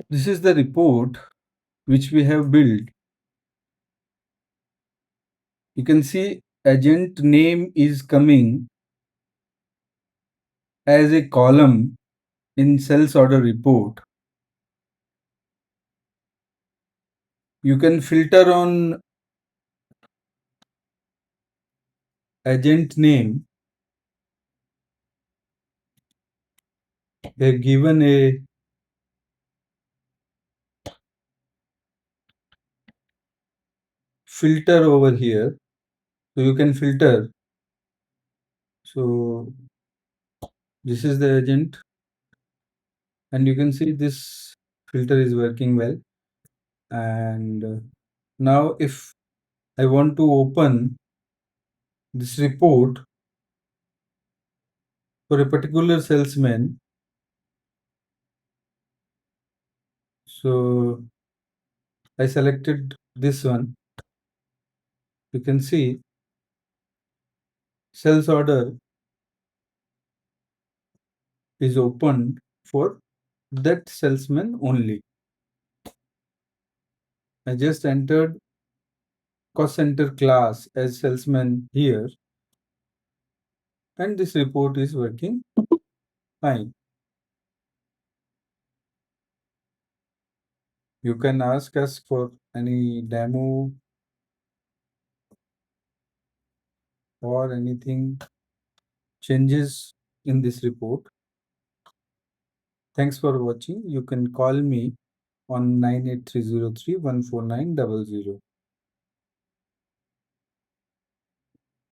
This is the report which we have built. You can see agent name is coming as a column in sales order report. You can filter on agent name. They're given a filter over here. So you can filter. So this is the agent, and you can see this filter is working well. And now if I want to open this report for a particular salesman, so I selected this one. You can see sales order is opened for that salesman only. I just entered cost center class as salesman here, and this report is working fine. You can ask us for any demo or anything changes in this report. Thanks for watching. You can call me on 98303 14900.